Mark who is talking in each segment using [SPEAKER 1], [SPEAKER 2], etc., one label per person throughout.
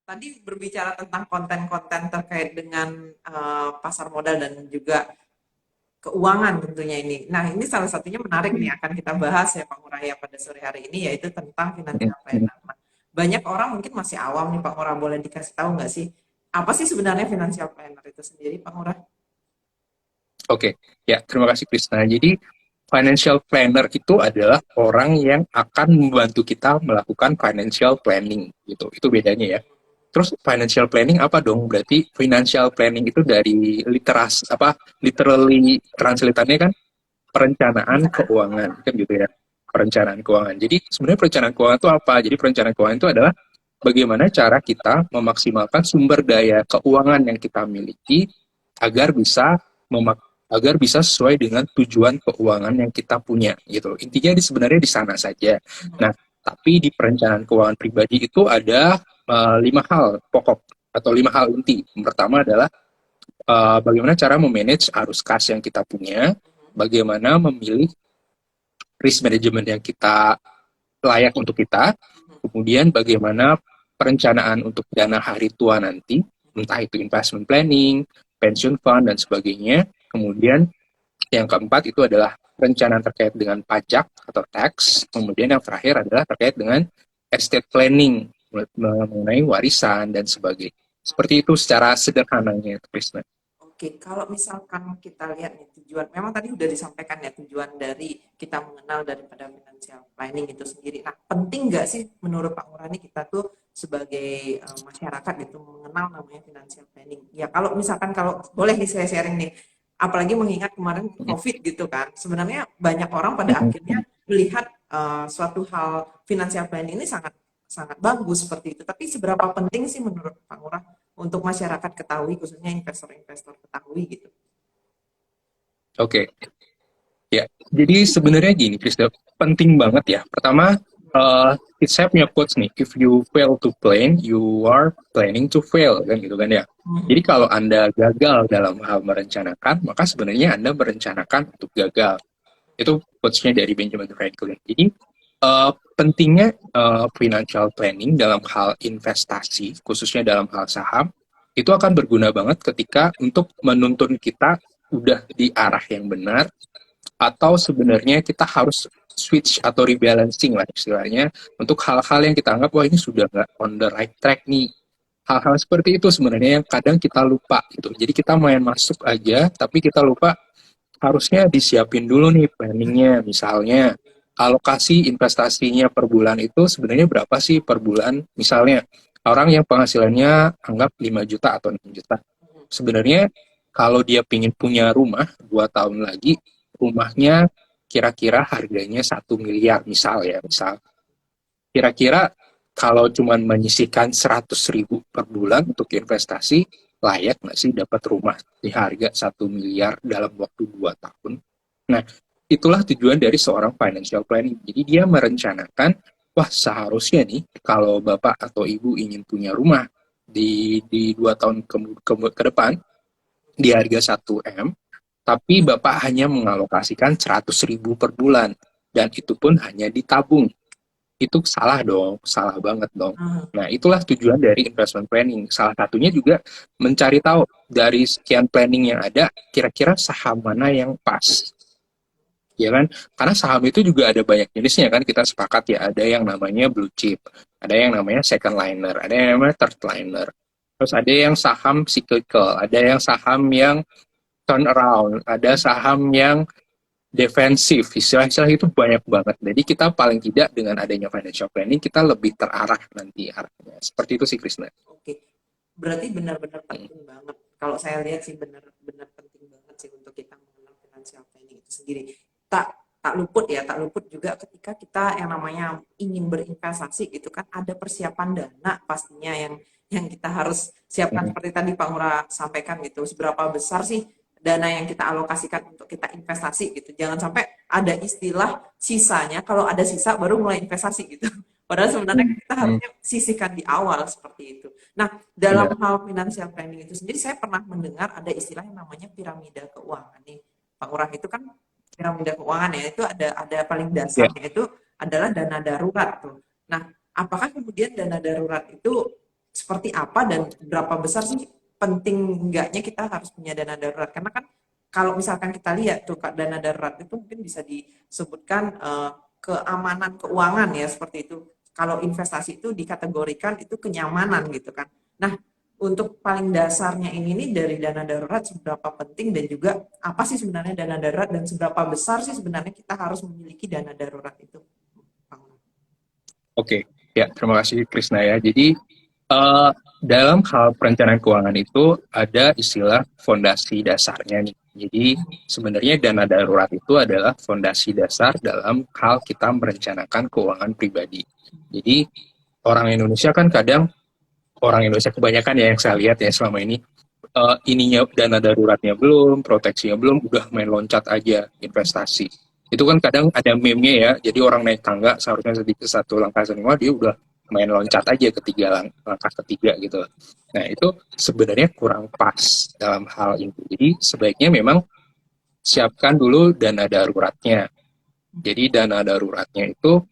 [SPEAKER 1] tadi berbicara tentang konten-konten terkait dengan pasar modal dan juga keuangan tentunya ini. Nah, ini salah satunya menarik nih akan kita bahas ya Pak Ngurah ya pada sore hari ini yaitu tentang financial planner. Nah, banyak orang mungkin masih awam nih Pak Ngurah, boleh dikasih tahu nggak sih apa sih sebenarnya financial planner itu sendiri Pak Ngurah?
[SPEAKER 2] Oke, ya terima kasih Krisna. Jadi financial planner itu adalah orang yang akan membantu kita melakukan financial planning gitu. Itu bedanya ya. Terus financial planning apa dong? Berarti financial planning itu dari literally translatannya kan perencanaan
[SPEAKER 1] Perencanaan
[SPEAKER 2] keuangan
[SPEAKER 1] keuangan.
[SPEAKER 2] kan gitu ya. Perencanaan keuangan. Jadi sebenarnya perencanaan keuangan itu apa? Jadi perencanaan keuangan itu adalah bagaimana cara kita memaksimalkan sumber daya keuangan yang kita miliki agar bisa memak agar bisa sesuai dengan tujuan keuangan yang kita punya gitu. Intinya sebenarnya di sana saja. Nah, tapi di perencanaan keuangan pribadi itu ada 5 hal pokok atau 5 hal inti. Yang pertama adalah bagaimana cara memanage arus kas yang kita punya, bagaimana memilih risk management yang kita layak untuk kita, kemudian bagaimana perencanaan untuk dana hari tua nanti, entah itu investment planning, pension fund, dan sebagainya. Kemudian yang keempat itu adalah rencana terkait dengan pajak atau tax. Kemudian yang terakhir adalah terkait dengan estate planning, mengenai warisan dan sebagainya. Seperti itu secara sederhananya, Krisna.
[SPEAKER 1] Oke, kalau misalkan kita lihat nih tujuan, memang tadi udah disampaikan ya tujuan dari kita mengenal daripada financial planning itu sendiri. Nah, penting nggak sih menurut Pak Murani kita tuh sebagai masyarakat gitu mengenal namanya financial planning? Ya kalau misalkan kalau boleh nih saya sharing nih, apalagi mengingat kemarin COVID gitu kan, sebenarnya banyak orang pada akhirnya melihat suatu hal financial planning ini sangat sangat bagus seperti itu. Tapi seberapa penting sih menurut Pak Murah untuk masyarakat ketahui, khususnya investor-investor ketahui gitu.
[SPEAKER 2] Oke, ya. Jadi sebenarnya gini, Krisna, penting banget ya. Pertama, uh, saya punya quotes nih, if you fail to plan, you are planning to fail, kan gitu kan ya. Jadi kalau Anda gagal dalam hal merencanakan, maka sebenarnya Anda merencanakan untuk gagal. Itu quotes-nya dari Benjamin Franklin. Jadi pentingnya financial planning dalam hal investasi, khususnya dalam hal saham, itu akan berguna banget ketika untuk menuntun kita udah di arah yang benar, atau sebenarnya kita harus switch atau rebalancing lah istilahnya untuk hal-hal yang kita anggap wah ini sudah nggak on the right track nih. Hal-hal seperti itu sebenarnya yang kadang kita lupa gitu. Jadi kita main masuk aja tapi kita lupa harusnya disiapin dulu nih planningnya. Misalnya alokasi investasinya per bulan itu sebenarnya berapa sih per bulan? Misalnya orang yang penghasilannya anggap 5 juta atau 6 juta. Sebenarnya kalau dia ingin punya rumah 2 tahun lagi, rumahnya kira-kira harganya 1 miliar misal ya, misal. Kira-kira kalau cuma menyisihkan 100 ribu per bulan untuk investasi, layak nggak sih dapat rumah di harga 1 miliar dalam waktu 2 tahun? Nah, itulah tujuan dari seorang financial planning. Jadi dia merencanakan, wah seharusnya nih kalau bapak atau ibu ingin punya rumah di 2 tahun ke depan di harga 1 M, tapi bapak hanya mengalokasikan 100 ribu per bulan dan itu pun hanya ditabung, itu salah dong, salah banget dong.
[SPEAKER 1] Hmm.
[SPEAKER 2] Nah, itulah tujuan dari investment planning. Salah satunya juga mencari tahu dari sekian planning yang ada, kira-kira saham mana yang pas. Ya kan? Karena saham itu juga ada banyak jenisnya kan, kita sepakat ya, ada yang namanya blue chip, ada yang namanya second liner, ada yang namanya third liner. Terus ada yang saham cyclical, ada yang saham yang turn around, ada saham yang defensif, istilah-istilah itu banyak banget. Jadi kita paling tidak dengan adanya financial planning, kita lebih terarah nanti arahnya. Seperti itu sih, Krisna.
[SPEAKER 1] Oke, berarti benar-benar penting banget. Kalau saya lihat sih benar-benar penting banget sih untuk kita mengenal financial planning itu sendiri. Tak tak luput ya, tak luput juga ketika kita yang namanya ingin berinvestasi gitu kan ada persiapan dana pastinya yang kita harus siapkan seperti tadi Pak Ngurah sampaikan gitu. Seberapa besar sih dana yang kita alokasikan untuk kita investasi gitu. Jangan sampai ada istilah sisanya, kalau ada sisa baru mulai investasi gitu. Padahal sebenarnya kita
[SPEAKER 2] Hmm,
[SPEAKER 1] harusnya sisihkan di awal seperti itu. Nah, dalam
[SPEAKER 2] benar.
[SPEAKER 1] hal financial planning itu sendiri, saya pernah mendengar ada istilah yang namanya piramida keuangan nih. Pak Urah itu kan piramida keuangan ya, itu ada paling
[SPEAKER 2] Ya,
[SPEAKER 1] dasarnya itu adalah dana darurat tuh. Nah, apakah kemudian dana darurat itu seperti apa dan berapa besar sih penting enggaknya kita harus punya dana darurat? Karena kan kalau misalkan kita lihat tuh Kak, dana darurat itu mungkin bisa disebutkan keamanan keuangan ya seperti itu. Kalau investasi itu dikategorikan itu kenyamanan gitu kan. Nah, untuk paling dasarnya ini nih dari dana darurat seberapa penting dan juga apa sih sebenarnya dana darurat dan seberapa besar sih sebenarnya kita harus memiliki dana darurat itu?
[SPEAKER 2] Oke, ya terima kasih Krisna ya. Jadi dalam hal perencanaan keuangan itu ada istilah fondasi dasarnya nih. Jadi sebenarnya dana darurat itu adalah fondasi dasar dalam hal kita merencanakan keuangan pribadi. Jadi orang Indonesia kan kadang, orang Indonesia kebanyakan ya yang saya lihat ya selama ini, ininya dana daruratnya belum, proteksinya belum, udah main loncat aja investasi. Itu kan kadang ada meme-nya ya, jadi orang naik tangga seharusnya sedikit satu langkah semua, dia udah main loncat aja langkah ketiga gitu. Nah itu sebenarnya kurang pas dalam hal ini. Jadi sebaiknya memang siapkan dulu dana daruratnya. Jadi dana daruratnya itu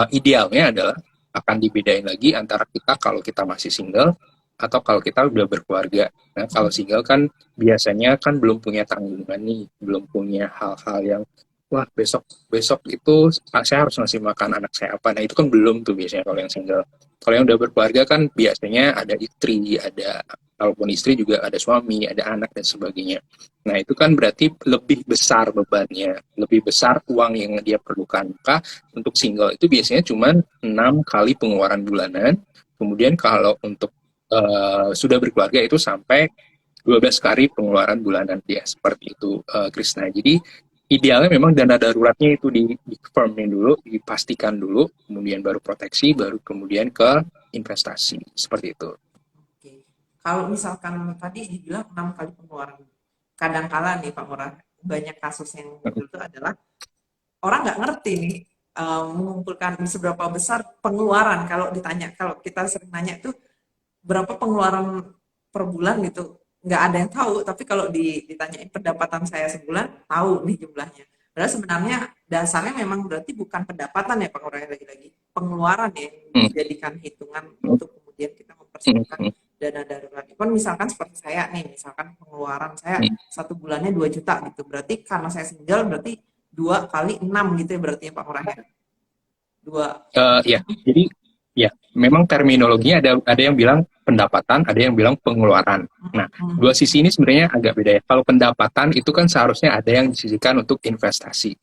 [SPEAKER 2] idealnya adalah akan dibedain lagi antara kita kalau kita masih single atau kalau kita udah berkeluarga. Nah, kalau single kan biasanya kan belum punya tanggungan nih, belum punya hal-hal yang wah besok besok itu saya harus ngasih makan anak saya apa. Nah, itu kan belum tuh biasanya kalau yang single. Kalau yang udah berkeluarga kan biasanya ada istri, ada kalaupun istri juga ada suami, ada anak dan sebagainya. Nah, itu kan berarti lebih besar bebannya, lebih besar uang yang dia perlukan. Maka untuk single itu biasanya cuma 6 kali pengeluaran bulanan. Kemudian kalau untuk sudah berkeluarga itu sampai 12 kali pengeluaran bulanan dia. Seperti itu, Krisna. Jadi idealnya memang dana daruratnya itu di-firmin dulu, dipastikan dulu, kemudian baru proteksi, baru kemudian ke investasi. Seperti itu.
[SPEAKER 1] Oke. Kalau misalkan tadi dibilang 6 kali pengeluaran, kadang-kala nih Pak Murah, banyak kasus yang muncul itu adalah orang nggak ngerti nih mengumpulkan seberapa besar pengeluaran. Kalau ditanya, kalau kita sering nanya itu berapa pengeluaran per bulan gitu, nggak ada yang tahu. Tapi kalau ditanyain pendapatan saya sebulan, tahu nih jumlahnya. Padahal sebenarnya dasarnya memang berarti bukan pendapatan ya Pak Murah, lagi-lagi pengeluaran ya yang dijadikan hitungan untuk kemudian kita mempersiapkan dana darurat. Kan misalkan seperti saya nih, misalkan pengeluaran saya satu bulannya 2 juta gitu. Berarti karena saya single berarti 2 kali 6 gitu ya berarti ya Pak Murah ya.
[SPEAKER 2] Ya, jadi ya memang terminologinya ada yang bilang pendapatan, ada yang bilang pengeluaran. Nah, dua sisi ini sebenarnya agak beda ya. Kalau pendapatan itu kan seharusnya ada yang disisihkan untuk investasi.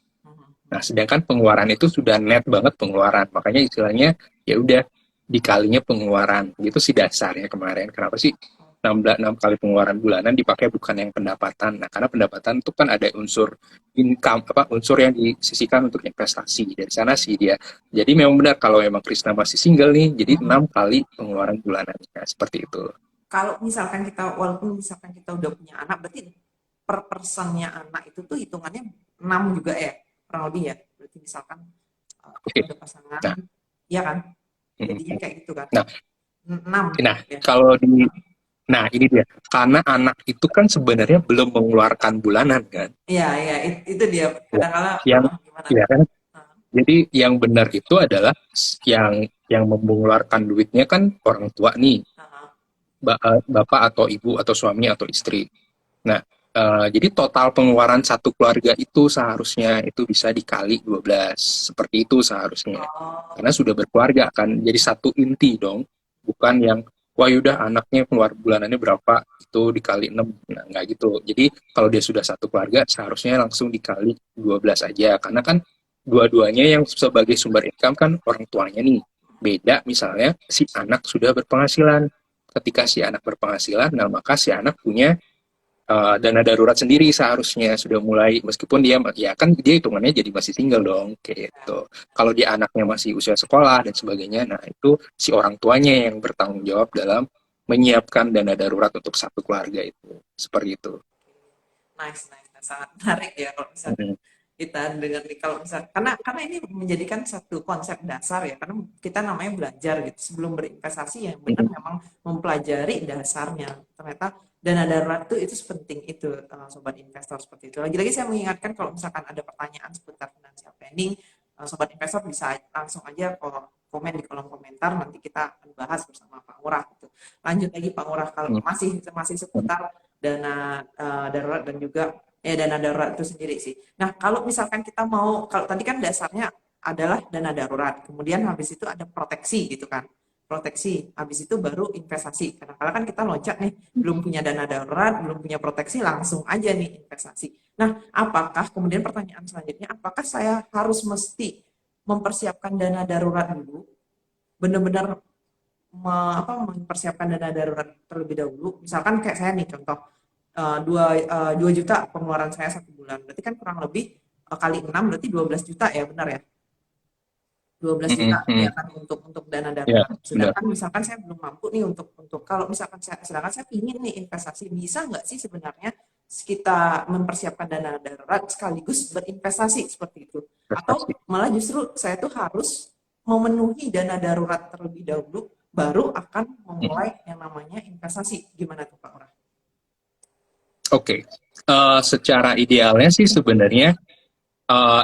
[SPEAKER 2] Nah, sedangkan pengeluaran itu sudah net banget pengeluaran. Makanya istilahnya ya udah dikalinya pengeluaran. Gitu sih dasarnya kemarin. Kenapa sih 6 kali pengeluaran bulanan dipakai bukan yang pendapatan? Nah, karena pendapatan itu kan ada unsur income, unsur yang disisihkan untuk investasi. Dari sana sih dia. Jadi memang benar kalau memang Krisna masih single nih, jadi 6 kali pengeluaran bulanannya. Seperti itu.
[SPEAKER 1] Kalau misalkan kita, walaupun misalkan kita udah punya anak, berarti per personnya anak itu tuh hitungannya 6 juga ya, kurang lebih ya. Berarti misalkan kita udah pasangan,
[SPEAKER 2] nah,
[SPEAKER 1] ya kan? Jadinya kayak gitu kan.
[SPEAKER 2] Nah,
[SPEAKER 1] 6.
[SPEAKER 2] ya. Kalau nah ini dia, karena anak itu kan sebenarnya belum mengeluarkan bulanan kan.
[SPEAKER 1] Iya, iya, itu dia. Kadang-kadang
[SPEAKER 2] gimana? Ya kan? Jadi yang benar itu adalah yang mengeluarkan duitnya kan orang tua nih, bapak atau ibu atau suami atau istri. Nah, jadi total pengeluaran satu keluarga itu seharusnya itu bisa dikali 12. Seperti itu seharusnya. Karena sudah berkeluarga kan, jadi satu inti dong. Bukan yang, wah yaudah anaknya keluar bulanannya berapa, itu dikali 6. Nah, nggak gitu. Jadi kalau dia sudah satu keluarga, seharusnya langsung dikali 12 aja. Karena kan dua-duanya yang sebagai sumber income kan orang tuanya nih. Beda misalnya si anak sudah berpenghasilan. Ketika si anak berpenghasilan, nah maka si anak punya dana darurat sendiri seharusnya sudah mulai, meskipun dia ya kan dia hitungannya jadi masih single dong gitu. Kalau dia anaknya masih usia sekolah dan sebagainya, nah itu si orang tuanya yang bertanggung jawab dalam menyiapkan dana darurat untuk satu keluarga itu. Seperti itu.
[SPEAKER 1] Nice. Sangat menarik ya kalau misalnya kita dengar nih, kalau misalnya karena ini menjadikan satu konsep dasar ya, karena kita namanya belajar gitu sebelum berinvestasi yang benar memang mempelajari dasarnya. Ternyata dana darurat itu sepenting itu, sobat investor, seperti itu. Lagi-lagi saya mengingatkan kalau misalkan ada pertanyaan seputar financial planning, sobat investor bisa langsung aja komen di kolom komentar, nanti kita akan bahas bersama Pak Ngurah gitu. Lanjut lagi Pak Ngurah, kalau
[SPEAKER 2] Hmm.
[SPEAKER 1] masih seputar dana darurat dan juga dana darurat itu sendiri sih. Nah, kalau misalkan kita mau, kalau tadi kan dasarnya adalah dana darurat, kemudian habis itu ada proteksi gitu kan. Proteksi, habis itu baru investasi. Kadang-kadang kan kita loncat nih, belum punya dana darurat, belum punya proteksi, langsung aja nih investasi. Nah, apakah kemudian pertanyaan selanjutnya, apakah saya harus mesti mempersiapkan dana darurat dulu, benar-benar mempersiapkan dana darurat terlebih dahulu? Misalkan kayak saya nih contoh, 2 juta pengeluaran saya 1 bulan, berarti kan kurang lebih kali 6 berarti 12 juta ya, benar ya? 12 juta ya kan untuk dana
[SPEAKER 2] Ya,
[SPEAKER 1] darurat.
[SPEAKER 2] benar.
[SPEAKER 1] Sedangkan misalkan saya belum mampu nih untuk kalau misalkan sedangkan saya ingin nih investasi, bisa nggak sih sebenarnya kita mempersiapkan dana darurat sekaligus berinvestasi seperti itu? Atau
[SPEAKER 2] Prestasi.
[SPEAKER 1] malah justru saya tuh harus memenuhi dana darurat terlebih dahulu, baru akan
[SPEAKER 2] Hmm.
[SPEAKER 1] memulai yang namanya investasi. Gimana tuh Pak Ora?
[SPEAKER 2] Oke. Secara idealnya sih sebenarnya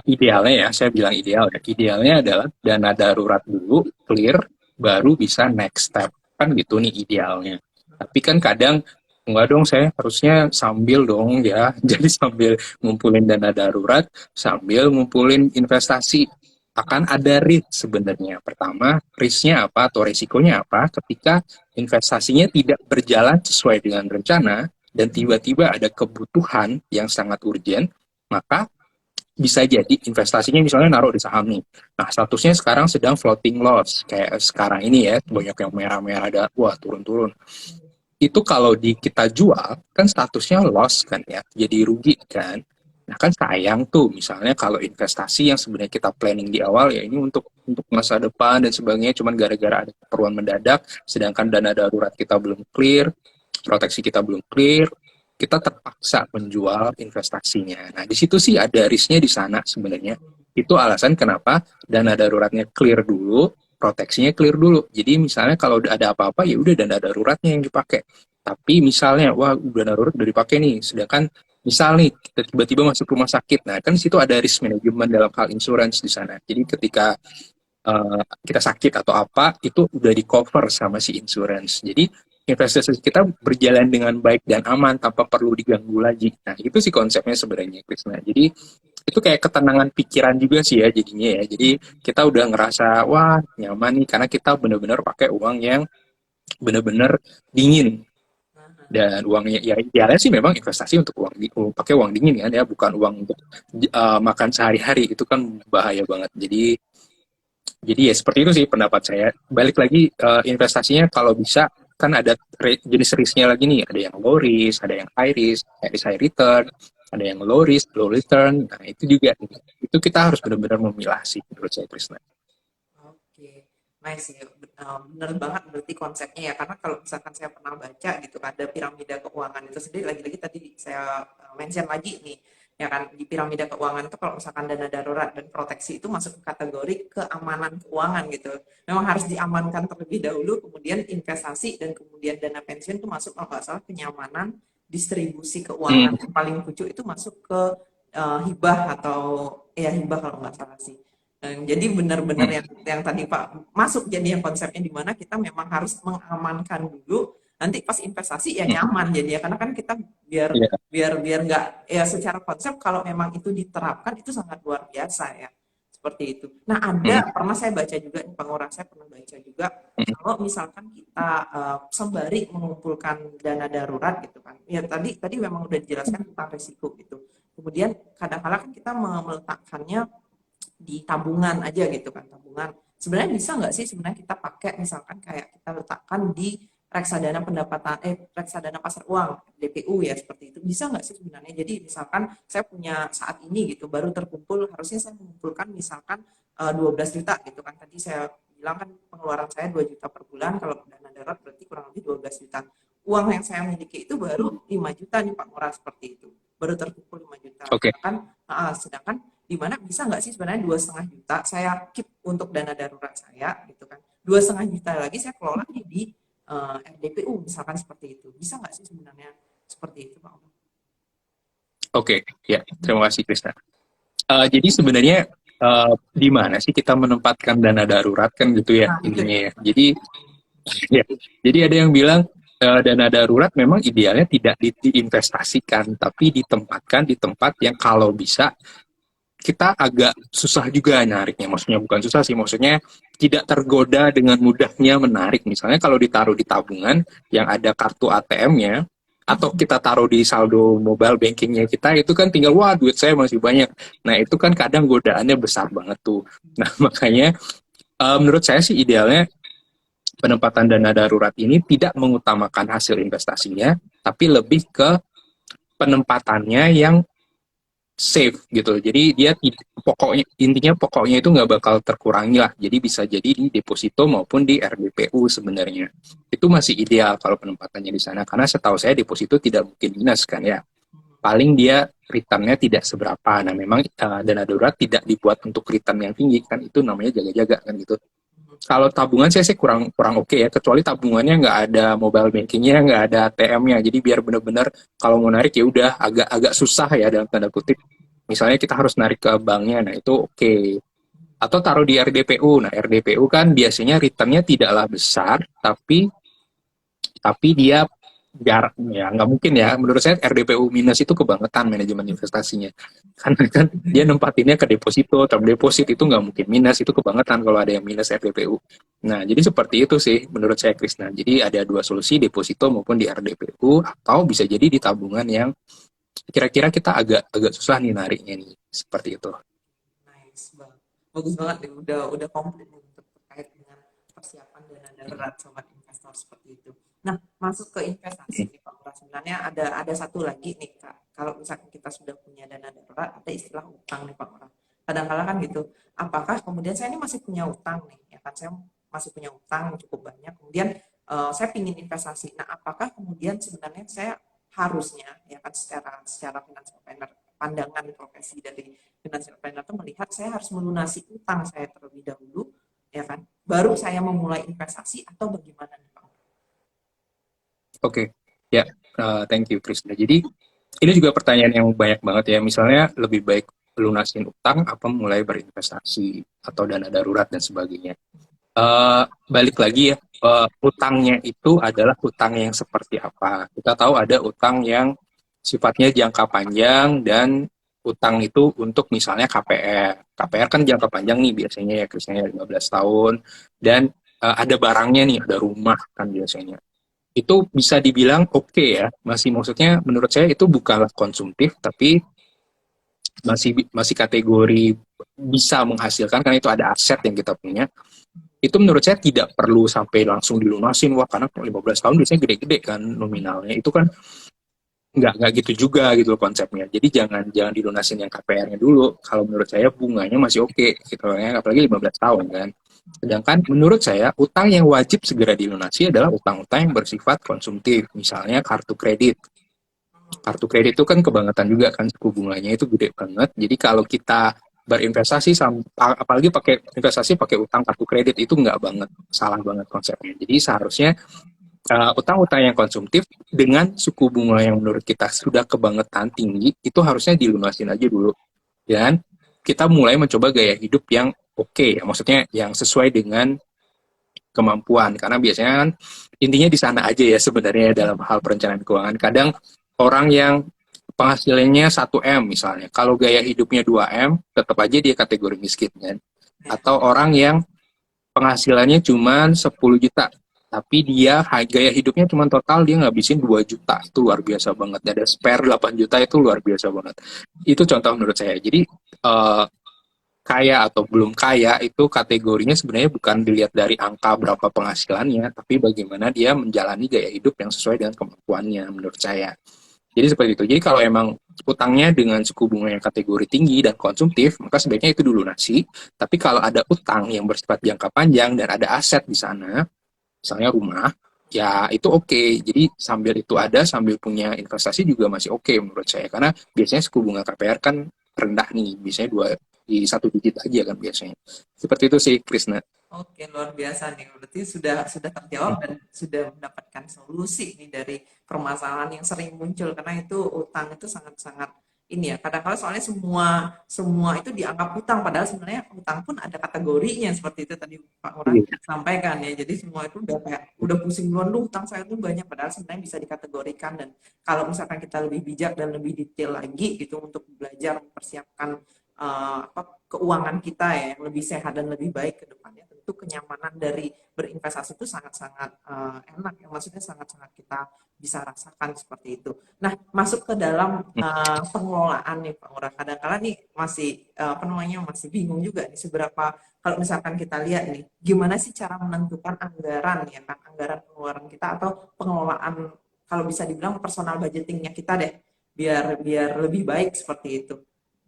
[SPEAKER 2] idealnya ya, saya bilang ideal ya. Idealnya adalah dana darurat dulu, clear, baru bisa next step. Kan gitu nih idealnya. Tapi kan kadang, enggak dong, saya harusnya sambil dong ya. Jadi sambil ngumpulin dana darurat, sambil ngumpulin investasi. Akan ada risk sebenarnya. Pertama, risknya apa atau resikonya apa ketika investasinya tidak berjalan sesuai dengan rencana dan tiba-tiba ada kebutuhan yang sangat urgent, maka bisa jadi investasinya misalnya naruh di saham nih. Nah, statusnya sekarang sedang floating loss. Kayak sekarang ini ya, banyak yang merah-merah ada, wah turun-turun. Itu kalau kita jual, kan statusnya loss kan ya, jadi rugi kan. Nah kan sayang tuh, misalnya kalau investasi yang sebenarnya kita planning di awal ya ini untuk masa depan dan sebagainya, cuman gara-gara ada keperluan mendadak, sedangkan dana darurat kita belum clear, proteksi kita belum clear, kita terpaksa menjual investasinya. Nah, di situ sih ada risknya di sana sebenarnya. Itu alasan kenapa dana daruratnya clear dulu, proteksinya clear dulu. Jadi misalnya kalau ada apa-apa ya udah dana daruratnya yang dipakai. Tapi misalnya wah dana darurat udah dipakai nih, sedangkan misal nih kita tiba-tiba masuk rumah sakit. Nah, kan di situ ada risk management dalam hal insurance di sana. Jadi ketika kita sakit atau apa itu udah di cover sama si insurance. Jadi investasi kita berjalan dengan baik dan aman tanpa perlu diganggu lagi. Nah itu sih konsepnya sebenarnya Krisna. Jadi itu kayak ketenangan pikiran juga sih ya jadinya ya. Jadi kita udah ngerasa wah nyaman nih karena kita benar-benar pakai uang yang benar-benar dingin, dan uangnya ya idealnya sih memang investasi untuk pakai uang dingin kan ya, bukan uang untuk makan sehari-hari, itu kan bahaya banget. Jadi ya seperti itu sih pendapat saya. Balik lagi investasinya kalau bisa kan ada jenis risknya lagi nih. Ada yang low risk, ada yang high risk high return, ada yang low risk low return. Nah itu juga itu kita harus benar-benar memilah sih menurut saya Krisna.
[SPEAKER 1] Oke, nice ya. Bener banget berarti konsepnya ya. Karena kalau misalkan saya pernah baca gitu, ada piramida keuangan itu sendiri. Lagi-lagi tadi saya mention lagi nih, ya kan di piramida keuangan itu kalau misalkan dana darurat dan proteksi itu masuk ke kategori keamanan keuangan gitu. Memang harus diamankan terlebih dahulu, kemudian investasi dan kemudian dana pensiun itu masuk kalau nggak salah kenyamanan distribusi keuangan yang paling pucuk itu masuk ke hibah atau ya hibah kalau nggak salah sih. Jadi benar-benar
[SPEAKER 2] Hmm.
[SPEAKER 1] yang tadi Pak masuk jadi yang konsepnya di mana kita memang harus mengamankan dulu, nanti pas investasi ya
[SPEAKER 2] Hmm.
[SPEAKER 1] nyaman jadi ya, karena kan kita biar
[SPEAKER 2] Ya,
[SPEAKER 1] biar biar nggak ya, secara konsep kalau memang itu diterapkan itu sangat luar biasa ya, seperti itu. Nah
[SPEAKER 2] hmm.
[SPEAKER 1] ada pernah saya baca juga nih Pak saya pernah baca juga
[SPEAKER 2] Hmm.
[SPEAKER 1] kalau misalkan kita sembari mengumpulkan dana darurat gitu kan, ya tadi tadi memang udah dijelaskan tentang risiko gitu. Kemudian kadang-kadang kan kita meletakkannya di tabungan aja gitu kan, tabungan sebenarnya bisa nggak sih sebenarnya kita pakai misalkan kayak kita letakkan di reksadana pendapatan reksadana pasar uang DPU ya, seperti itu bisa nggak sih sebenarnya? Jadi misalkan saya punya saat ini gitu baru terkumpul, harusnya saya mengumpulkan misalkan 12 juta gitu kan, tadi saya bilang kan pengeluaran saya 2 juta per bulan, kalau dana darurat berarti kurang lebih 12 juta. Uang yang saya miliki itu baru 5 juta nih Pak Ngurah, seperti itu, baru terkumpul 5 juta.
[SPEAKER 2] Oke.
[SPEAKER 1] Sedangkan di mana bisa nggak sih sebenarnya 2,5 juta saya keep untuk dana darurat saya gitu kan, 2,5 juta lagi saya kelola di RDPU misalkan, seperti itu bisa nggak sih sebenarnya seperti itu Pak?
[SPEAKER 2] Oke, ya terima kasih Krisna. Jadi sebenarnya di mana sih kita menempatkan dana darurat kan gitu ya
[SPEAKER 1] Nah, itu
[SPEAKER 2] intinya
[SPEAKER 1] dia.
[SPEAKER 2] ya. Jadi ya, jadi ada yang bilang dana darurat memang idealnya tidak diinvestasikan, tapi ditempatkan di tempat yang kalau bisa kita agak susah juga nariknya. Maksudnya bukan susah sih, maksudnya tidak tergoda dengan mudahnya menarik. Misalnya kalau ditaruh di tabungan yang ada kartu ATM-nya, atau kita taruh di saldo mobile bankingnya kita, itu kan tinggal, wah duit saya masih banyak. Nah itu kan kadang godaannya besar banget tuh. Nah makanya menurut saya sih idealnya penempatan dana darurat ini tidak mengutamakan hasil investasinya, tapi lebih ke penempatannya yang safe gitu. Jadi dia pokoknya intinya pokoknya itu nggak bakal terkurangi lah. Jadi bisa jadi di deposito maupun di RDPU sebenarnya. Itu masih ideal kalau penempatannya di sana karena setahu saya deposito tidak mungkin minus kan ya. Paling dia returnnya tidak seberapa. Nah memang dana darurat tidak dibuat untuk return yang tinggi kan itu namanya jaga-jaga kan gitu. Kalau tabungan saya sih kurang kurang oke ya, kecuali tabungannya nggak ada mobile bankingnya, nggak ada ATM-nya, jadi biar benar-benar kalau mau narik ya udah agak susah ya dalam tanda kutip. Misalnya kita harus narik ke banknya, nah itu oke. Atau taruh di RDPU. Nah RDPU kan biasanya returnnya tidaklah besar, tapi dia jarak ya nggak mungkin ya menurut saya RDPU minus itu kebangetan manajemen investasinya karena kan dia nempatinnya ke deposito term deposit itu nggak mungkin minus itu kebangetan kalau ada yang minus RDPU. Nah jadi seperti itu sih menurut saya Krisna, jadi ada dua solusi deposito maupun di RDPU atau bisa jadi di tabungan yang kira-kira kita agak agak susah nih nariknya nih seperti itu.
[SPEAKER 1] Nice banget. Bagus banget nih, udah komplit nih untuk terkait dengan persiapan dana darurat sobat investor seperti itu. Nah, masuk ke investasi nih Pak Lurah. Sebenarnya ada satu lagi nih Kak. Kalau misalkan kita sudah punya dana darurat, ada istilah utang nih Pak Lurah. Kadang-kadang kan gitu. Apakah kemudian saya ini masih punya utang nih, ya kan saya masih punya utang cukup banyak. Kemudian saya ingin investasi. Nah, apakah kemudian sebenarnya saya harusnya ya kan secara financial planner pandangan profesi dari financial planner itu melihat saya harus melunasi utang saya terlebih dahulu, ya kan? Baru saya memulai investasi atau bagaimana nih Pak?
[SPEAKER 2] Oke, ya, thank you Krisna. Jadi ini juga pertanyaan yang banyak banget ya. Misalnya lebih baik lunasin utang apa mulai berinvestasi atau dana darurat dan sebagainya. Balik lagi ya, utangnya itu adalah utang yang seperti apa. Kita tahu ada utang yang sifatnya jangka panjang dan utang itu untuk misalnya KPR. KPR kan jangka panjang nih biasanya ya, biasanya 15 tahun. Dan ada barangnya nih, ada rumah kan biasanya. Itu bisa dibilang oke ya, masih maksudnya menurut saya itu bukanlah konsumtif, tapi masih kategori bisa menghasilkan karena itu ada aset yang kita punya. Itu menurut saya tidak perlu sampai langsung dilunasin, wah karena 15 tahun biasanya gede-gede kan nominalnya, itu kan nggak gitu juga gitu konsepnya. Jadi jangan jangan dilunasin yang KPR-nya dulu, kalau menurut saya bunganya masih oke gitu ya, apalagi 15 tahun kan. Sedangkan menurut saya utang yang wajib segera dilunasi adalah utang-utang yang bersifat konsumtif, misalnya kartu kredit. Kartu kredit itu kan kebangetan juga kan, suku bunganya itu gede banget, jadi kalau kita berinvestasi apalagi pakai investasi pakai utang kartu kredit itu nggak banget, salah banget konsepnya. Jadi seharusnya utang-utang yang konsumtif dengan suku bunga yang menurut kita sudah kebangetan tinggi itu harusnya dilunasin aja dulu, dan kita mulai mencoba gaya hidup yang oke ya, maksudnya yang sesuai dengan kemampuan, karena biasanya kan intinya di sana aja ya sebenarnya dalam hal perencanaan keuangan. Kadang orang yang penghasilannya 1 M misalnya, kalau gaya hidupnya 2 M tetap aja dia kategori miskin kan. Atau orang yang penghasilannya cuma 10 juta tapi dia gaya hidupnya cuma total dia ngabisin 2 juta, itu luar biasa banget. Ada spare 8 juta, itu luar biasa banget. Itu contoh menurut saya. Jadi kaya atau belum kaya itu kategorinya sebenarnya bukan dilihat dari angka berapa penghasilannya, tapi bagaimana dia menjalani gaya hidup yang sesuai dengan kemampuannya menurut saya. Jadi seperti itu. Jadi kalau emang utangnya dengan suku bunga yang kategori tinggi dan konsumtif, maka sebaiknya itu dulu nasi. Tapi kalau ada utang yang bersifat jangka panjang dan ada aset di sana, misalnya rumah, ya itu oke. Jadi sambil itu ada, sambil punya investasi juga masih oke menurut saya. Karena biasanya suku bunga KPR kan rendah nih, biasanya di 1 digit aja kan biasanya. Seperti itu sih, Krisna.
[SPEAKER 1] Oke, luar biasa nih. Berarti sudah terjawab dan sudah mendapatkan solusi nih dari permasalahan yang sering muncul karena itu utang itu sangat-sangat ini ya. Kadang-kadang soalnya semua itu dianggap hutang, padahal sebenarnya hutang pun ada kategorinya seperti itu tadi Pak Ngurah
[SPEAKER 2] Iya.
[SPEAKER 1] sampaikan ya. Jadi semua itu udah kayak udah pusing duluan, "Duh, hutang saya tuh banyak," padahal sebenarnya bisa dikategorikan. Dan kalau misalkan kita lebih bijak dan lebih detail lagi gitu untuk belajar mempersiapkan keuangan kita ya yang lebih sehat dan lebih baik ke depannya, tentu kenyamanan dari berinvestasi itu sangat-sangat enak ya, maksudnya sangat-sangat kita bisa rasakan seperti itu. Nah, masuk ke dalam pengelolaan nih Pak Ngurah, kadang-kadang nih masih apa namanya, masih bingung juga nih seberapa, kalau misalkan kita lihat nih gimana sih cara menentukan anggaran ya kan, anggaran pengeluaran kita atau pengelolaan, kalau bisa dibilang personal budgetingnya kita deh, biar biar lebih baik seperti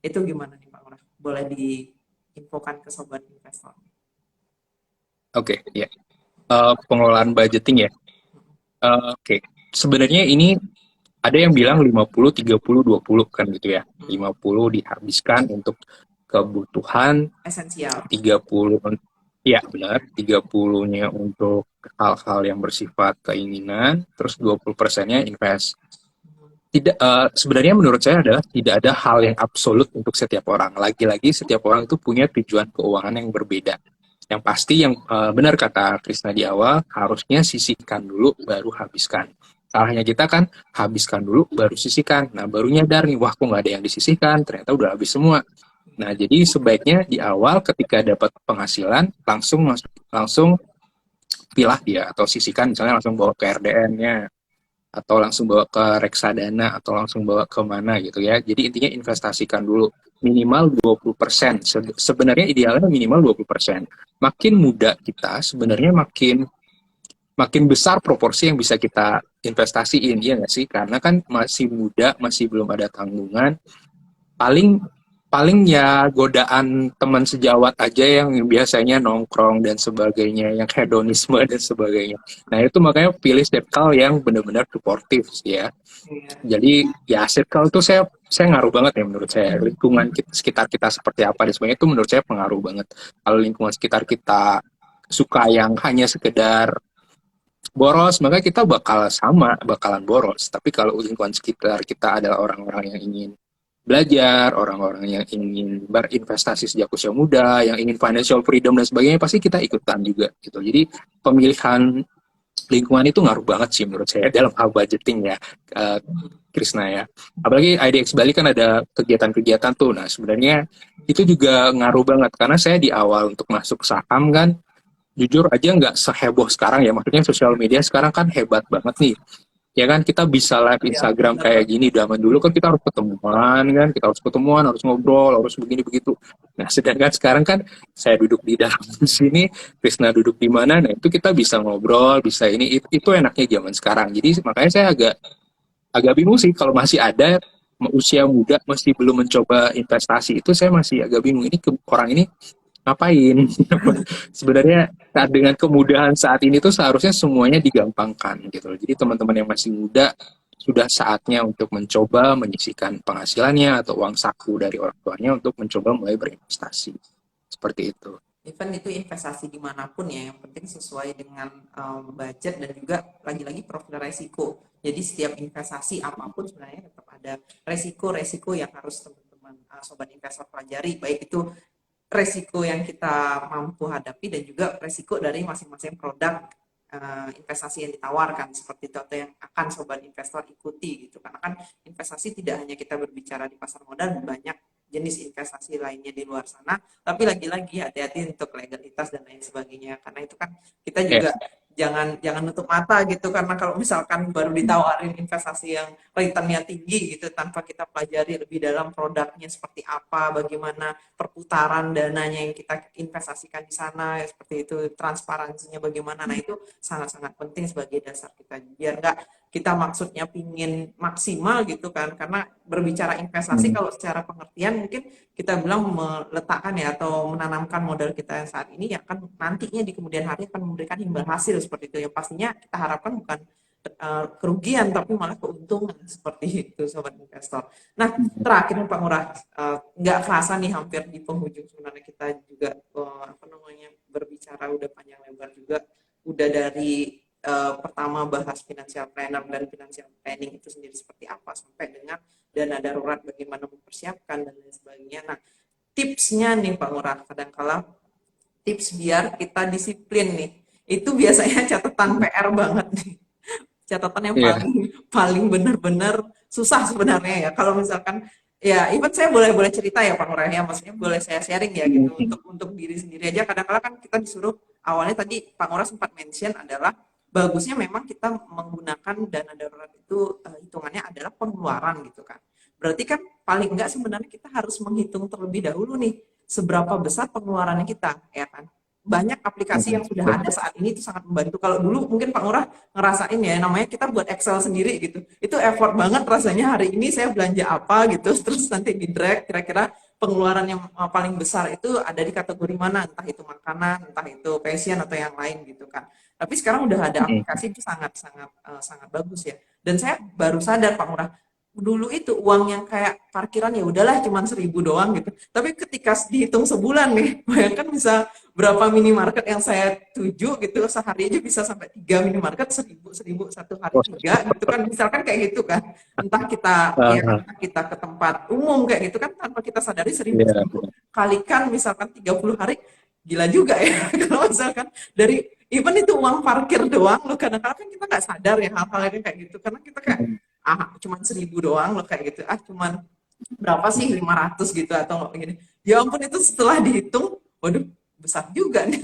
[SPEAKER 1] itu gimana nih Pak Ngurah, boleh diinfokan ke sobat investor.
[SPEAKER 2] Oke, ya. Pengelolaan budgeting ya. Oke. Sebenarnya ini ada yang bilang 50-30-20 kan gitu ya. 50 dihabiskan untuk kebutuhan,
[SPEAKER 1] Esensial.
[SPEAKER 2] 30 ya benar, 30-nya untuk hal-hal yang bersifat keinginan, terus 20%-nya invest. Tidak, sebenarnya menurut saya adalah tidak ada hal yang absolut untuk setiap orang. Lagi-lagi setiap orang itu punya tujuan keuangan yang berbeda. Yang pasti yang benar kata Krisna di awal, harusnya sisihkan dulu baru habiskan. Salahnya kita kan habiskan dulu baru sisihkan. Nah baru nyadar nih, wah kok nggak ada yang disisihkan, ternyata udah habis semua. Nah jadi sebaiknya di awal ketika dapat penghasilan langsung pilah dia atau sisihkan, misalnya langsung bawa ke RDN-nya atau langsung bawa ke reksadana atau langsung bawa ke mana gitu ya. Jadi intinya investasikan dulu minimal 20%. Sebenarnya idealnya minimal 20%. Makin muda kita sebenarnya makin makin besar proporsi yang bisa kita investasiin, ya nggak sih? Karena kan masih muda, masih belum ada tanggungan, paling paling ya godaan teman sejawat aja yang biasanya nongkrong dan sebagainya, yang hedonisme dan sebagainya. Nah itu makanya pilih circle yang benar-benar supportive sih ya.
[SPEAKER 1] Iya.
[SPEAKER 2] Jadi ya circle itu saya ngaruh banget ya menurut saya. Lingkungan sekitar kita seperti apa dan sebagainya itu menurut saya pengaruh banget. Kalau lingkungan sekitar kita suka yang hanya sekedar boros, maka kita bakalan boros. Tapi kalau lingkungan sekitar kita adalah orang-orang yang ingin belajar, orang-orang yang ingin berinvestasi sejak usia muda, yang ingin financial freedom dan sebagainya, pasti kita ikutan juga gitu. Jadi pemilihan lingkungan itu ngaruh banget sih menurut saya dalam hal budgeting ya, Krisna ya. Apalagi IDX Bali kan ada kegiatan-kegiatan tuh. Nah sebenarnya itu juga ngaruh banget karena saya di awal untuk masuk saham kan, jujur aja nggak seheboh sekarang ya. Maksudnya sosial media sekarang kan hebat banget nih. Ya kan kita bisa live
[SPEAKER 1] Ya,
[SPEAKER 2] Instagram
[SPEAKER 1] benar
[SPEAKER 2] kayak
[SPEAKER 1] Pak.
[SPEAKER 2] gini. Zaman dulu kan kita harus ketemuan kan, kita harus ketemuan, harus ngobrol, harus begini begitu. Nah, sedangkan sekarang kan saya duduk di dalam sini, Krisna duduk di mana, nah itu kita bisa ngobrol, bisa ini itu enaknya zaman sekarang. Jadi makanya saya agak agak bingung sih kalau masih ada usia muda masih belum mencoba investasi itu, saya masih agak bingung ini orang ini ngapain. Sebenarnya dengan kemudahan saat ini tuh seharusnya semuanya digampangkan gitu. Jadi teman-teman yang masih muda sudah saatnya untuk mencoba menyisihkan penghasilannya atau uang saku dari orang tuanya untuk mencoba mulai berinvestasi. Seperti itu.
[SPEAKER 1] Even itu investasi dimanapun ya, yang penting sesuai dengan budget dan juga lagi-lagi profil resiko. Jadi setiap investasi apapun sebenarnya tetap ada resiko-resiko yang harus teman-teman sobat investor pelajari, baik itu resiko yang kita mampu hadapi dan juga resiko dari masing-masing produk investasi yang ditawarkan seperti itu atau yang akan sobat investor ikuti gitu. Karena kan investasi tidak hanya kita berbicara di pasar modal, banyak jenis investasi lainnya di luar sana, tapi lagi-lagi hati-hati untuk legalitas dan lain sebagainya, karena itu kan kita
[SPEAKER 2] Ya.
[SPEAKER 1] juga jangan jangan nutup mata gitu, karena kalau misalkan baru ditawarin investasi yang returnnya tinggi gitu tanpa kita pelajari lebih dalam produknya seperti apa, bagaimana perputaran dananya yang kita investasikan di sana ya, seperti itu transparansinya bagaimana, nah itu sangat-sangat penting sebagai dasar kita biar nggak kita maksudnya pingin maksimal gitu kan, karena berbicara investasi kalau secara pengertian mungkin kita bilang meletakkan ya atau menanamkan modal kita yang saat ini ya kan nantinya di kemudian hari akan memberikan imbal hasil seperti itu ya, pastinya kita harapkan bukan kerugian tapi malah keuntungan seperti itu sobat investor. Nah terakhir Pak Ngurah, nggak kerasa nih hampir di penghujung sebenarnya kita juga apa namanya berbicara udah panjang lebar juga, udah dari pertama bahas financial planner dan financial planning itu sendiri seperti apa, sampai dengan dana darurat bagaimana mempersiapkan dan lain sebagainya. Nah, tipsnya nih Pak Ngurah, kadang-kala tips biar kita disiplin nih, itu biasanya catatan PR banget nih, catatan yang
[SPEAKER 2] Iya.
[SPEAKER 1] paling paling benar-benar susah sebenarnya ya. Kalau misalkan ya, even saya boleh boleh cerita ya Pak Ngurah ya, maksudnya boleh saya sharing ya gitu untuk diri sendiri aja. Kadang-kadang kan kita disuruh, awalnya tadi Pak Ngurah sempat mention adalah bagusnya memang kita menggunakan dana darurat itu hitungannya adalah pengeluaran gitu kan. Berarti kan paling enggak sebenarnya kita harus menghitung terlebih dahulu nih seberapa besar pengeluarannya kita, ya kan? Banyak aplikasi yang sudah ada saat ini itu sangat membantu. Kalau dulu mungkin Pak Ngurah ngerasain ya, namanya kita buat Excel sendiri gitu. Itu effort banget rasanya, hari ini saya belanja apa gitu, terus nanti di drag kira-kira pengeluaran yang paling besar itu ada di kategori mana, entah itu makanan, entah itu fashion atau yang lain gitu kan. Tapi sekarang udah ada aplikasi itu sangat sangat sangat bagus ya. Dan saya baru sadar Pak Ngurah, dulu itu uang yang kayak parkiran ya udahlah cuman 1.000 doang gitu. Tapi ketika dihitung sebulan nih, bayangkan bisa berapa minimarket yang saya tuju gitu, sehari aja bisa sampai 3 minimarket, 1.000 satu hari, tiga gitu kan, misalkan kayak gitu kan. Entah kita ya
[SPEAKER 2] Ah,
[SPEAKER 1] entah kita ke tempat umum kayak gitu kan, tanpa kita sadari seribu
[SPEAKER 2] iya,
[SPEAKER 1] seribu kalikan misalkan 30 hari, gila juga ya. Kalau misalkan dari even itu uang parkir doang loh, kadang-kadang kan kita nggak sadar ya hal-hal yang kayak gitu, karena kita kayak cuman 1.000 doang loh kayak gitu, cuman berapa sih, 500 gitu atau nggak gini. Ya ampun, itu setelah dihitung, waduh besar juga nih.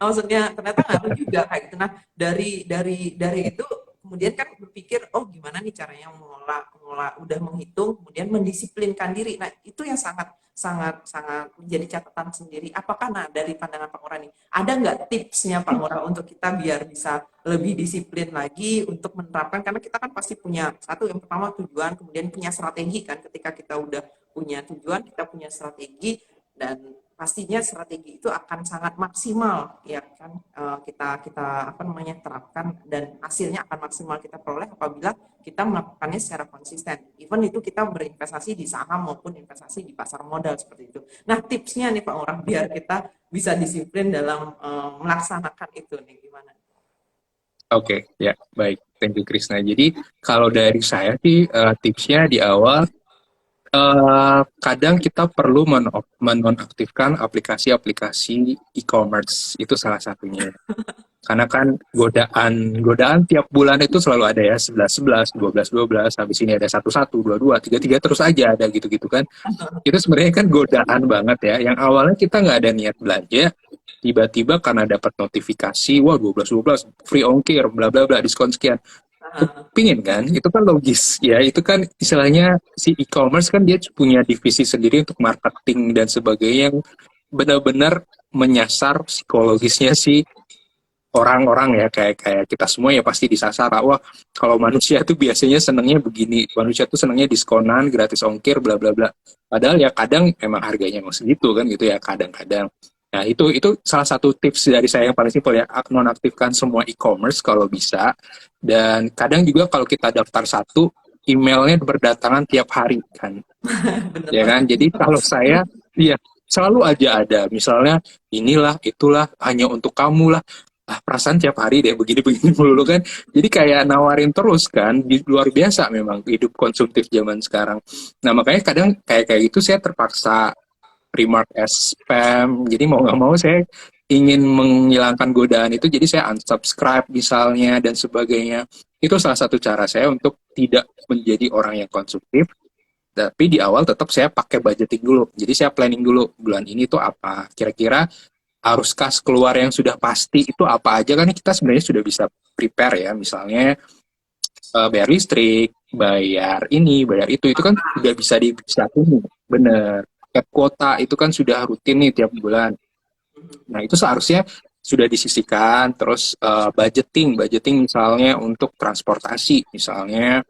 [SPEAKER 1] Maksudnya ternyata ngaruh juga kayak gitu. Nah, dari itu kemudian kan berpikir, oh gimana nih caranya mengelola, udah menghitung, kemudian mendisiplinkan diri. Nah, itu yang sangat sangat sangat menjadi catatan sendiri. Apakah, nah, dari pandangan Pak Ngurah nih, ada nggak tipsnya Pak Ngurah untuk kita biar bisa lebih disiplin lagi untuk menerapkan, karena kita kan pasti punya satu, yang pertama tujuan, kemudian punya strategi kan, ketika kita udah punya tujuan, kita punya strategi, dan pastinya strategi itu akan sangat maksimal ya kan, kita kita apa namanya terapkan, dan hasilnya akan maksimal kita peroleh apabila kita melakukannya secara konsisten. Even itu kita berinvestasi di saham maupun investasi di pasar modal seperti itu. Nah, tipsnya nih Pak Ngurah biar kita bisa disiplin dalam melaksanakan itu nih, gimana?
[SPEAKER 2] oke, ya, baik. Thank you, Krisna. Jadi, kalau dari saya sih, tipsnya di awal, kadang kita perlu menonaktifkan aplikasi-aplikasi e-commerce. Itu salah satunya. Karena kan godaan tiap bulan itu selalu ada ya, 11 11, 12 12, habis ini ada 11 22 33 terus aja ada gitu-gitu kan. Itu sebenarnya kan godaan banget ya. Yang awalnya kita nggak ada niat belanja, tiba-tiba karena dapat notifikasi, wah 12 12 free ongkir, bla bla bla, diskon sekian. Kepingin kan? Itu kan logis ya. Itu kan istilahnya si e-commerce kan dia punya divisi sendiri untuk marketing dan sebagainya yang benar-benar menyasar psikologisnya si orang-orang ya, kayak kayak kita semua ya pasti disasar. Wah, kalau manusia tuh biasanya senangnya begini, manusia tuh senangnya diskonan, gratis ongkir, bla bla bla. Padahal ya kadang emang harganya emang segitu kan gitu ya, kadang-kadang. Nah, itu salah satu tips dari saya yang paling simpel ya, nonaktifkan semua e-commerce kalau bisa. Dan kadang juga kalau kita daftar satu, emailnya berdatangan tiap hari kan,
[SPEAKER 1] Bener
[SPEAKER 2] ya
[SPEAKER 1] banget.
[SPEAKER 2] kan? Jadi kalau saya, iya, selalu aja ada, misalnya inilah, itulah, hanya untuk kamu lah. Ah, perasaan tiap hari deh begini-begini mulu kan. Jadi kayak nawarin terus kan, luar biasa memang hidup konsumtif zaman sekarang. Nah, makanya kadang kayak kayak gitu saya terpaksa remark as spam. Jadi mau nggak mau saya ingin menghilangkan godaan itu, jadi saya unsubscribe misalnya dan sebagainya. Itu salah satu cara saya untuk tidak menjadi orang yang konsumtif, tapi di awal tetap saya pakai budgeting dulu. Jadi saya planning dulu bulan ini tuh apa. Kira-kira arus kas keluar yang sudah pasti itu apa aja, kan kita sebenarnya sudah bisa prepare ya. Misalnya bayar listrik, bayar ini, bayar itu kan sudah bisa tunggu. Bener. Cap kuota itu kan sudah rutin nih tiap bulan. Nah, itu seharusnya sudah disisihkan. Terus budgeting misalnya untuk transportasi, misalnya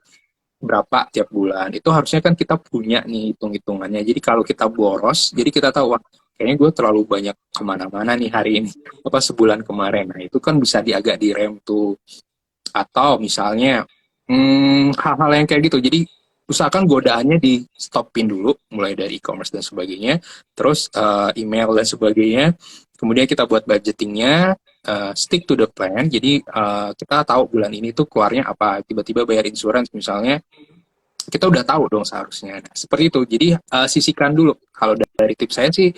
[SPEAKER 2] berapa tiap bulan. Itu harusnya kan kita punya nih hitung-hitungannya. Jadi kalau kita boros, jadi kita tahu, wah, kayaknya gue terlalu banyak kemana-mana nih hari ini, apa sebulan kemarin. Nah, itu kan bisa agak direm tuh. Atau misalnya hal-hal yang kayak gitu. Jadi usahakan godaannya di stopin dulu, mulai dari e-commerce dan sebagainya. Terus email dan sebagainya. Kemudian kita buat budgetingnya. stick to the plan. Jadi kita tahu bulan ini tuh keluarnya apa. Tiba-tiba bayar insurance misalnya, kita udah tahu dong seharusnya. Nah, seperti itu. Jadi sisihkan dulu. Kalau dari tips saya sih,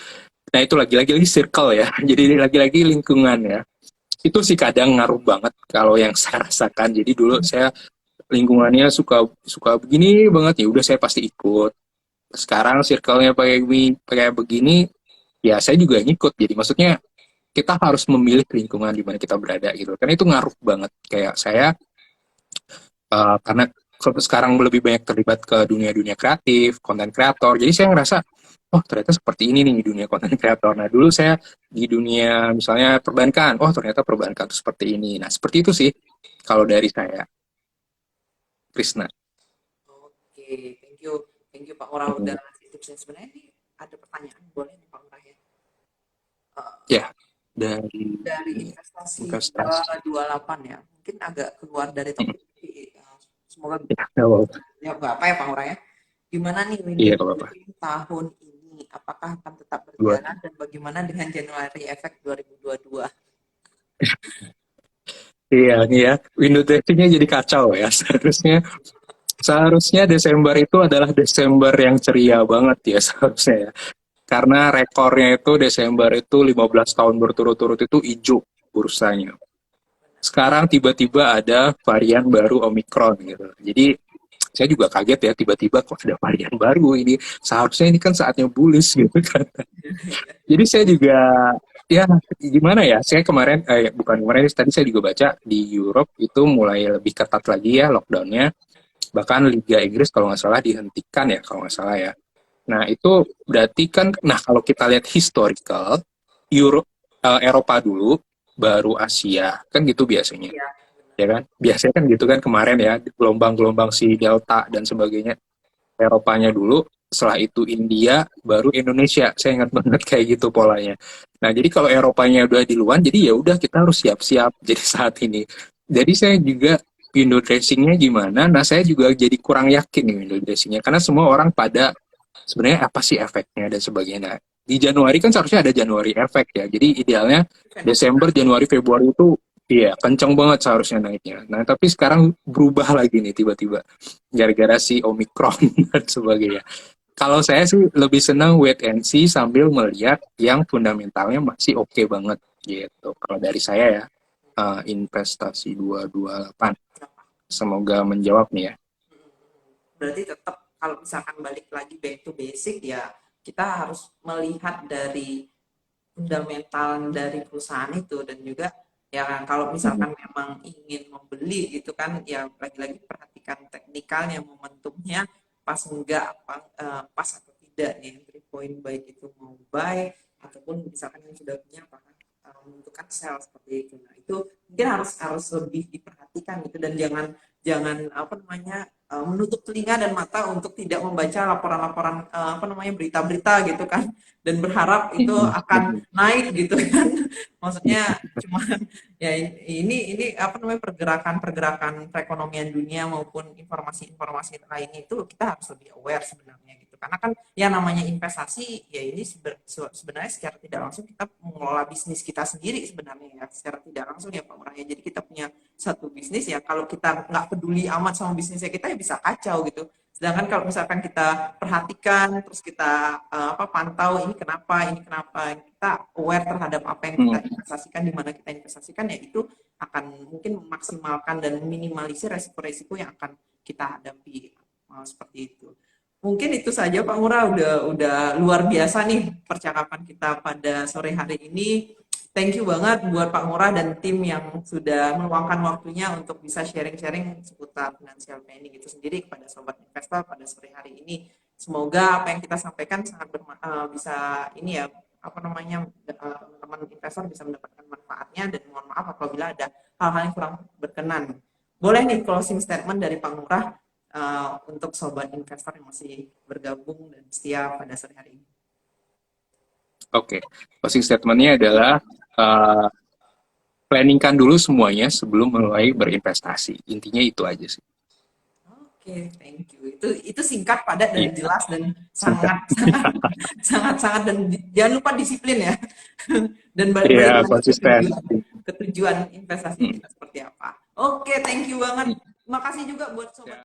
[SPEAKER 2] nah itu lagi-lagi circle ya. Jadi lagi-lagi lingkungan ya. Itu sih kadang ngaruh banget kalau yang saya rasakan. Jadi dulu saya lingkungannya suka suka begini banget, ya udah saya pasti ikut. Sekarang circle-nya kayak begini, ya saya juga ngikut. Jadi maksudnya kita harus memilih lingkungan di mana kita berada gitu. Karena itu ngaruh banget. Kayak saya karena sekarang lebih banyak terlibat ke dunia-dunia kreatif, konten kreator. Jadi saya ngerasa, oh ternyata seperti ini nih di dunia konten kreator. Nah dulu saya di dunia misalnya perbankan, oh ternyata perbankan itu seperti ini. Nah seperti itu sih kalau dari saya, Krisna.
[SPEAKER 1] Oke, thank you Pak Ora udah ngasih tipsnya. Sebenarnya ini ada pertanyaan boleh nih Pak Ora ya.
[SPEAKER 2] Ya, dari
[SPEAKER 1] Dari investasi
[SPEAKER 2] investasi.
[SPEAKER 1] 228 ya, mungkin agak keluar dari topik, tapi semoga
[SPEAKER 2] Ya, nggak apa-apa.
[SPEAKER 1] ya nggak apa ya Pak Ora ya. Gimana nih
[SPEAKER 2] Iya,
[SPEAKER 1] window
[SPEAKER 2] nggak apa-apa.
[SPEAKER 1] dressing tahun ini? Apakah akan tetap
[SPEAKER 2] Buat,
[SPEAKER 1] berjalan dan bagaimana dengan January Effect 2022?
[SPEAKER 2] iya, nih ya, window dressing-nya jadi kacau ya. Seharusnya Desember itu adalah Desember yang ceria banget ya seharusnya ya. Karena rekornya itu Desember itu 15 tahun berturut-turut itu hijau bursanya. Sekarang tiba-tiba ada varian baru Omicron gitu. Jadi saya juga kaget ya, tiba-tiba kok ada varian baru ini. Seharusnya ini kan saatnya bullish gitu kan. Jadi saya juga ya gimana ya? Saya kemarin bukan kemarin, tadi saya juga baca di Europe itu mulai lebih ketat lagi ya lockdownnya. Bahkan Liga Inggris kalau nggak salah dihentikan ya kalau nggak salah ya. Nah itu berarti kan, nah kalau kita lihat historical, Eropa dulu, baru Asia, kan gitu biasanya,
[SPEAKER 1] Iya,
[SPEAKER 2] ya kan? Biasanya kan gitu kan kemarin ya, gelombang-gelombang si Delta dan sebagainya, Eropanya dulu, setelah itu India, baru Indonesia. Saya ingat banget kayak gitu polanya. Nah jadi kalau Eropanya udah di luar, jadi ya udah kita harus siap-siap. Jadi saat ini, jadi saya juga window dressing-nya gimana? Nah saya juga jadi kurang yakin nih window dressing-nya, karena semua orang pada sebenarnya apa sih efeknya dan sebagainya. Nah, di Januari kan seharusnya ada Januari efek ya. Jadi idealnya Desember, Januari, Februari itu iya kenceng banget seharusnya naiknya. Nah tapi sekarang berubah lagi nih tiba-tiba gara-gara si Omicron dan sebagainya. Kalau saya sih lebih senang wait and see sambil melihat yang fundamentalnya masih oke banget gitu. Kalau dari saya ya, investasi 228. Semoga menjawab nih ya.
[SPEAKER 1] berarti tetap kalau misalkan balik lagi back to basic ya kita harus melihat dari fundamental dari perusahaan itu dan juga ya kan, kalau misalkan memang ingin membeli gitu kan ya lagi-lagi perhatikan teknikalnya momentumnya pas enggak pas atau tidak nih entry point baik itu mau buy ataupun misalkan yang sudah punya apakah menentukan sell seperti itu. Nah itu mungkin harus lebih diperhatikan gitu dan jangan jangan apa namanya menutup telinga dan mata untuk tidak membaca laporan-laporan apa namanya berita-berita gitu kan dan berharap itu akan naik gitu kan. Maksudnya cuma ya ini apa namanya pergerakan perekonomian dunia maupun informasi-informasi lainnya itu kita harus lebih aware sebenarnya gitu. Karena kan ya namanya investasi ya ini sebenarnya secara tidak langsung kita mengelola bisnis kita sendiri sebenarnya ya secara tidak langsung ya Pak Murah ya. Jadi kita punya satu bisnis ya kalau kita nggak peduli amat sama bisnisnya kita ya bisa kacau gitu. Sedangkan kalau misalkan kita perhatikan terus kita pantau ini kenapa kita aware terhadap apa yang kita investasikan di mana kita investasikan ya itu akan mungkin memaksimalkan dan meminimalisir resiko-resiko yang akan kita hadapi seperti itu. Mungkin itu saja Pak Ngurah udah luar biasa nih percakapan kita pada sore hari ini. Thank you banget buat Pak Ngurah dan tim yang sudah meluangkan waktunya untuk bisa sharing-sharing seputar financial planning itu sendiri kepada sobat investor pada sore hari ini. Semoga apa yang kita sampaikan sangat bisa ini ya apa namanya teman-teman investor bisa mendapatkan manfaatnya dan mohon maaf apabila ada hal-hal yang kurang berkenan. Boleh nih closing statement dari Pak Ngurah untuk sobat investor yang masih bergabung dan setia pada sore hari ini.
[SPEAKER 2] Oke, closing statement-nya adalah planningkan dulu semuanya sebelum mulai berinvestasi. Intinya itu aja sih.
[SPEAKER 1] Oke, thank you. Itu singkat, padat dan
[SPEAKER 2] Iya,
[SPEAKER 1] jelas dan
[SPEAKER 2] singkat.
[SPEAKER 1] sangat dan jangan lupa disiplin ya. Dan balik
[SPEAKER 2] Iya,
[SPEAKER 1] lagi ke
[SPEAKER 2] konsisten.
[SPEAKER 1] ke tujuan investasi kita seperti apa. Oke, thank you banget. Makasih juga buat sobat